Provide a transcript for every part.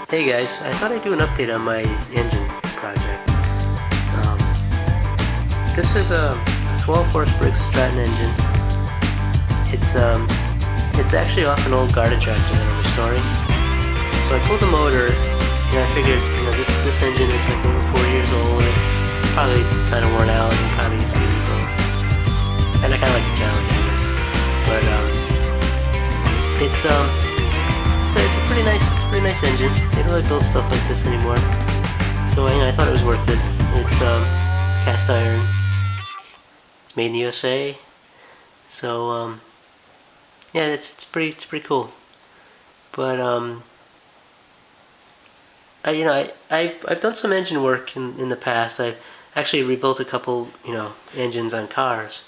Hey guys, I thought I'd do an update on my engine project. Um, this is a 12 horse Briggs and Stratton engine. It's actually off an old garden tractor that I'm restoring. So I pulled the motor, and I figured, this engine is like over 4 years old, and it's probably kind of worn out, and probably needs to be rebuilt. And I kind of like the challenge anyway. But it's a pretty nice engine. They don't really build stuff like this anymore. So I thought it was worth it. It's cast iron. It's made in the USA. So yeah, it's pretty cool. But I've done some engine work in the past. I've actually rebuilt a couple engines on cars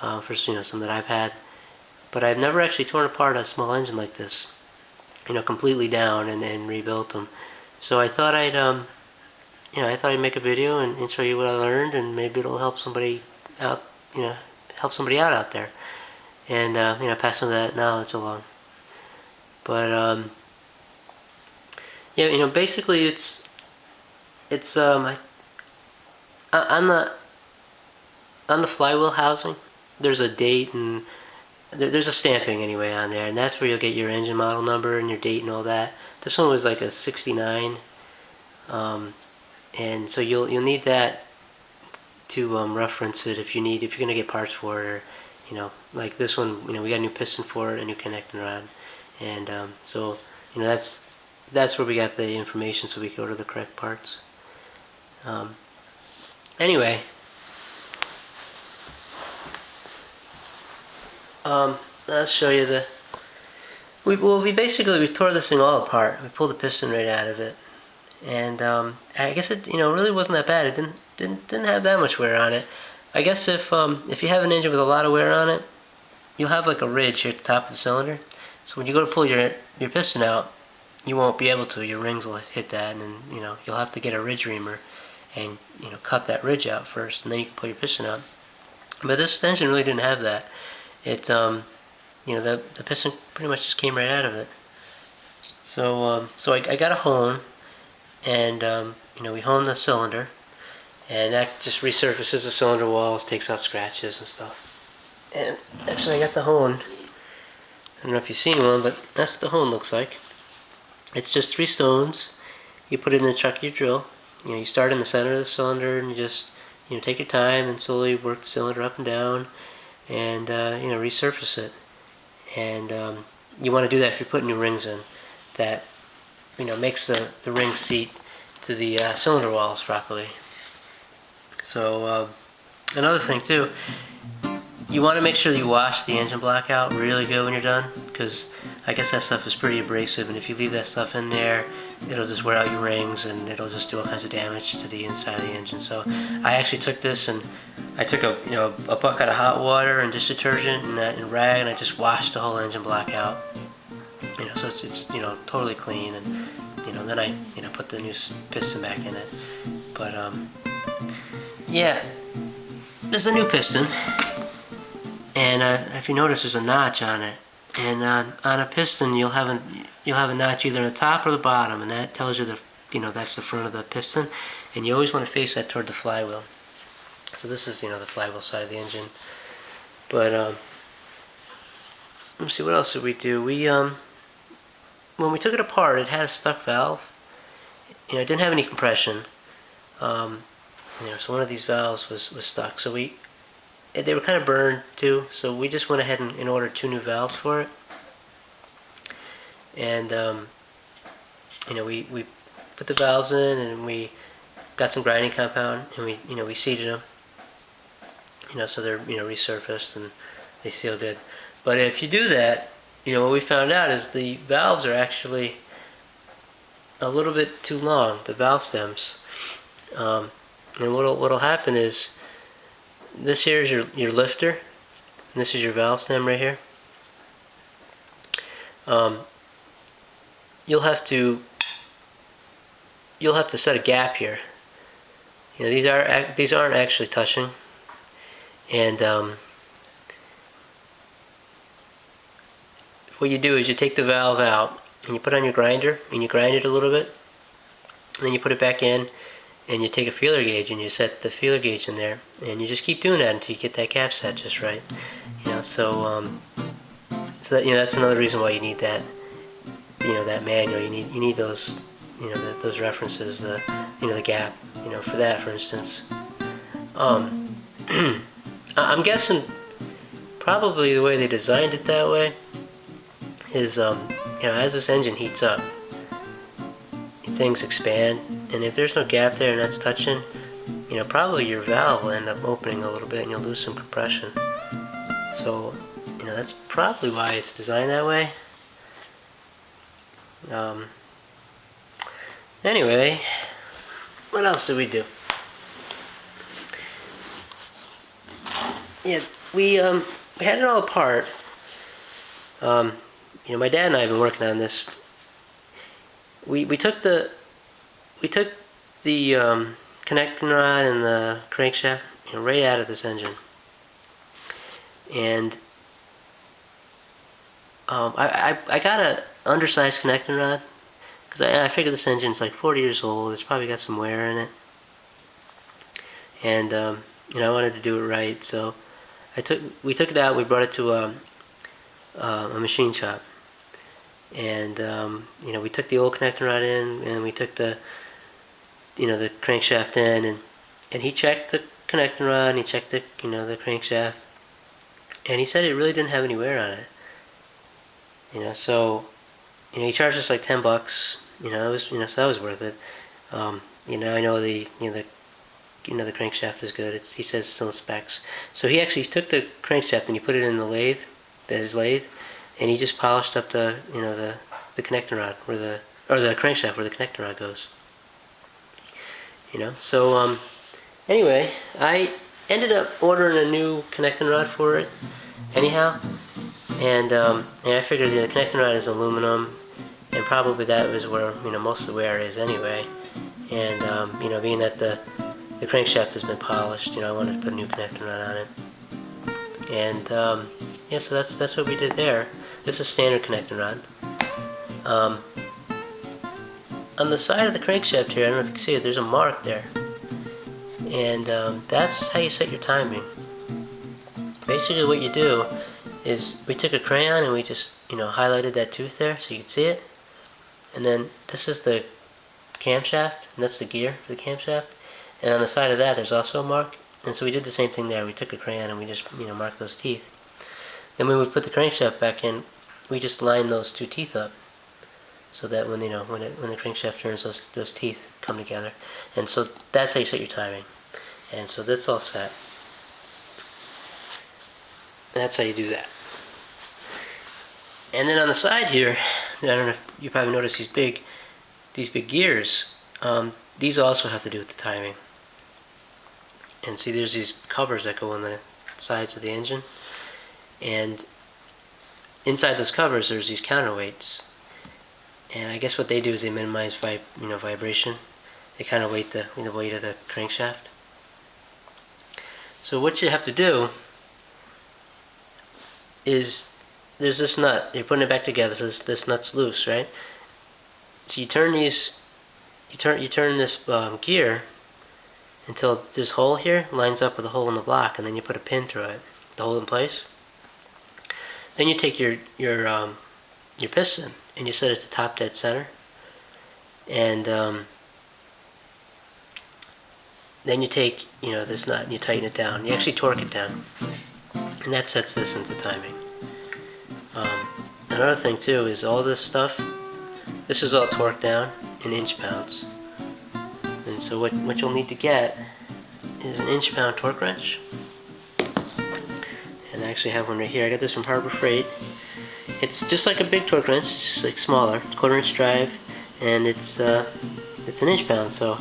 for some that I've had. But I've never actually torn apart a small engine like this, completely down and rebuilt them. So I thought I'd make a video and show you what I learned, and maybe it'll help somebody out, out there, and pass some of that knowledge along. But yeah, basically it's on the flywheel housing. There's a date and there's a stamping anyway on there, and that's where you'll get your engine model number and your date and all that. This one was like a '69, and so you'll need that to reference it if you're gonna get parts for it, or like this one, we got a new piston for it, a new connecting rod, and so that's where we got the information, so we can order the correct parts. Anyway. I'll show you we tore this thing all apart. We pulled the piston right out of it, and I guess it really wasn't that bad. It didn't have that much wear on it. I guess if you have an engine with a lot of wear on it, you'll have like a ridge here at the top of the cylinder. So when you go to pull your piston out, you won't be able to. Your rings will hit that, and then you'll have to get a ridge reamer and cut that ridge out first, and then you can pull your piston out. But this engine really didn't have that. It the piston pretty much just came right out of it. So I got a hone, and we honed the cylinder, and that just resurfaces the cylinder walls, takes out scratches and stuff. And actually, I got the hone. I don't know if you've seen one, but that's what the hone looks like. It's just 3 stones. You put it in the chuck of your drill. You start in the center of the cylinder, and you just take your time and slowly work the cylinder up and down, and resurface it. And you want to do that if you're putting new rings in. That makes the ring seat to the cylinder walls properly. So another thing too, you want to make sure you wash the engine block out really good when you're done, because I guess that stuff is pretty abrasive, and if you leave that stuff in there, it'll just wear out your rings, and it'll just do all kinds of damage to the inside of the engine. So I actually took this, and I took a bucket of hot water and dish detergent and rag, and I just washed the whole engine block out. So it's totally clean, and then I put the new piston back in it. But yeah, this is a new piston, and if you notice, there's a notch on it. And on a piston, you'll have a notch either on the top or the bottom, and that tells you that's the front of the piston, and you always want to face that toward the flywheel. So this is the flywheel side of the engine. But let me see, what else did we do? We when we took it apart, it had a stuck valve. It didn't have any compression. So one of these valves was stuck. So they were kind of burned too, so we just went ahead and ordered 2 new valves for it. And we put the valves in, and we got some grinding compound, and we seated them. So they're resurfaced and they seal good. But if you do that, what we found out is the valves are actually a little bit too long, the valve stems. And what'll happen is, this here is your lifter, and this is your valve stem right here. You'll have to set a gap here. These aren't actually touching, and what you do is you take the valve out, and you put it on your grinder, and you grind it a little bit, and then you put it back in, and you take a feeler gauge and you set the feeler gauge in there, and you just keep doing that until you get that gap set just right. So that, that's another reason why you need that, that manual. You need those, those references, the gap, for that, for instance. I'm guessing probably the way they designed it that way is, as this engine heats up, things expand, and if there's no gap there and that's touching, probably your valve will end up opening a little bit and you'll lose some compression. So, that's probably why it's designed that way. Anyway, what else did we do? Yeah, we had it all apart. My dad and I have been working on this. We took the connecting rod and the crankshaft, right out of this engine, and I got a undersized connecting rod because I figured this engine's like 40 years old. It's probably got some wear in it, and I wanted to do it right, so we took it out. We brought it to a machine shop, and we took the old connecting rod in, and we took the the crankshaft in, and he checked the connecting rod, and he checked the the crankshaft, and he said it really didn't have any wear on it. So he charged us like $10. It was so that was worth it. I know the the crankshaft is good. He says it's on specs. So he actually took the crankshaft and he put it in the lathe, his lathe, and he just polished up the the connecting rod or the crankshaft where the connecting rod goes. So anyway, I ended up ordering a new connecting rod for it anyhow, and I figured the connecting rod is aluminum, and probably that was where most of the wear is anyway, and being that the crankshaft has been polished, I wanted to put a new connecting rod on it, and yeah, so that's what we did there. This is a standard connecting rod. On the side of the crankshaft here, I don't know if you can see it, there's a mark there. And that's how you set your timing. Basically what you do is we took a crayon and we just, highlighted that tooth there so you could see it. And then this is the camshaft, and that's the gear for the camshaft. And on the side of that there's also a mark. And so we did the same thing there. We took a crayon and we just, marked those teeth. Then when we put the crankshaft back in, we just lined those two teeth up, so that when when the crankshaft turns, those teeth come together, and so that's how you set your timing. And so that's all set. That's how you do that. And then on the side here, I don't know if you probably noticed these big gears. These also have to do with the timing. And see, there's these covers that go on the sides of the engine, and inside those covers there's these counterweights. And I guess what they do is they minimize vibration. They counterweight the weight of the crankshaft. So what you have to do is, there's this nut. You're putting it back together, so this nut's loose, right? So you turn these, you turn this gear until this hole here lines up with a hole in the block, and then you put a pin through it to hold it in place. Then you take your piston and you set it to top dead center, and then you take this nut and you tighten it down. You actually torque it down, and that sets this into timing. Another thing too is all this stuff. This is all torqued down in inch-pounds, and so what you'll need to get is an inch-pound torque wrench. And I actually have one right here. I got this from Harbor Freight. It's just like a big torque wrench, it's just like smaller. It's 1/4 inch drive, and it's an inch-pound, so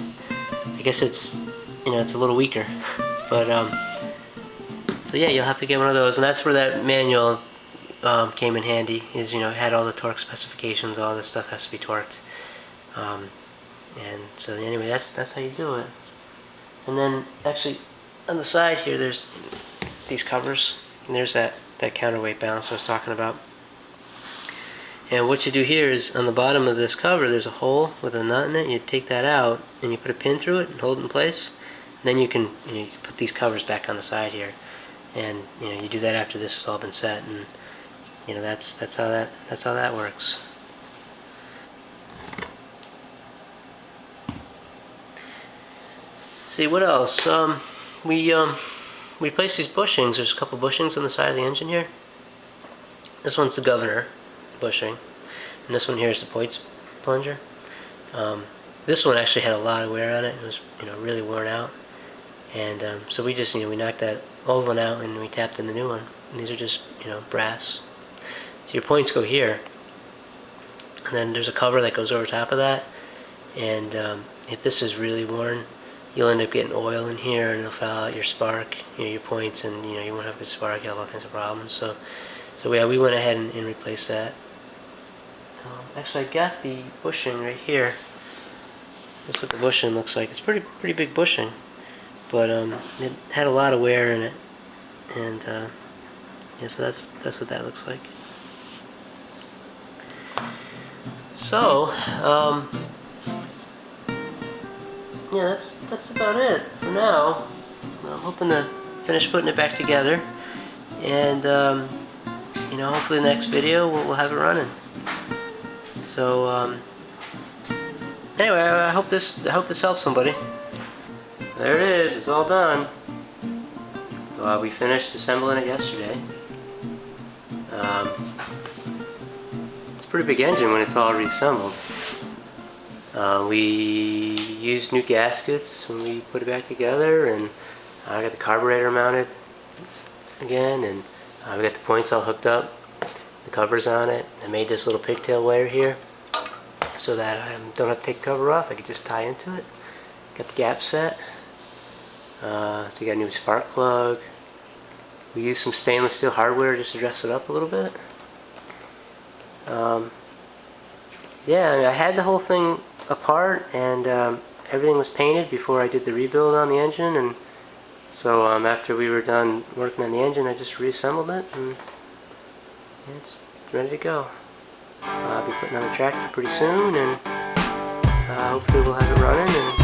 I guess it's it's a little weaker. But so yeah, you'll have to get one of those, and that's where that manual came in handy. Is it had all the torque specifications, all this stuff has to be torqued, and so anyway, that's how you do it. And then actually on the side here, there's these covers, and there's that counterweight balance I was talking about. And what you do here is on the bottom of this cover there's a hole with a nut in it. You take that out and you put a pin through it and hold it in place. And then you can put these covers back on the side here. And you do that after this has all been set, and that's how that works. Let's see what else. We placed these bushings. There's a couple bushings on the side of the engine here. This one's the governor bushing, and this one here is the Poit's plunger. This one actually had a lot of wear on it. It was really worn out, and so we just we knocked that old one out and we tapped in the new one. And these are just brass. So your points go here, and then there's a cover that goes over top of that. And if this is really worn, you'll end up getting oil in here, and it'll foul out your spark, your points, and you won't have a good spark. You'll have all kinds of problems. So yeah, we went ahead and replaced that. Actually, I got the bushing right here. That's what the bushing looks like. It's pretty big bushing, but it had a lot of wear in it, and yeah, so that's what that looks like. So yeah, that's about it for now. I'm hoping to finish putting it back together, and hopefully the next video we'll have it running. So anyway, I hope this helps somebody. There it is. It's all done. We finished assembling it yesterday. It's a pretty big engine when it's all reassembled. We used new gaskets when we put it back together, and I got the carburetor mounted again, and we got the points all hooked up, the covers on it. I made this little pigtail wire here so that I don't have to take the cover off. I could just tie into it. Got the gap set. So you got a new spark plug. We used some stainless steel hardware just to dress it up a little bit. Yeah, I had the whole thing apart, and everything was painted before I did the rebuild on the engine, and so after we were done working on the engine, I just reassembled it, and it's ready to go. I'll be putting on the tractor pretty soon, and hopefully we'll have it running. And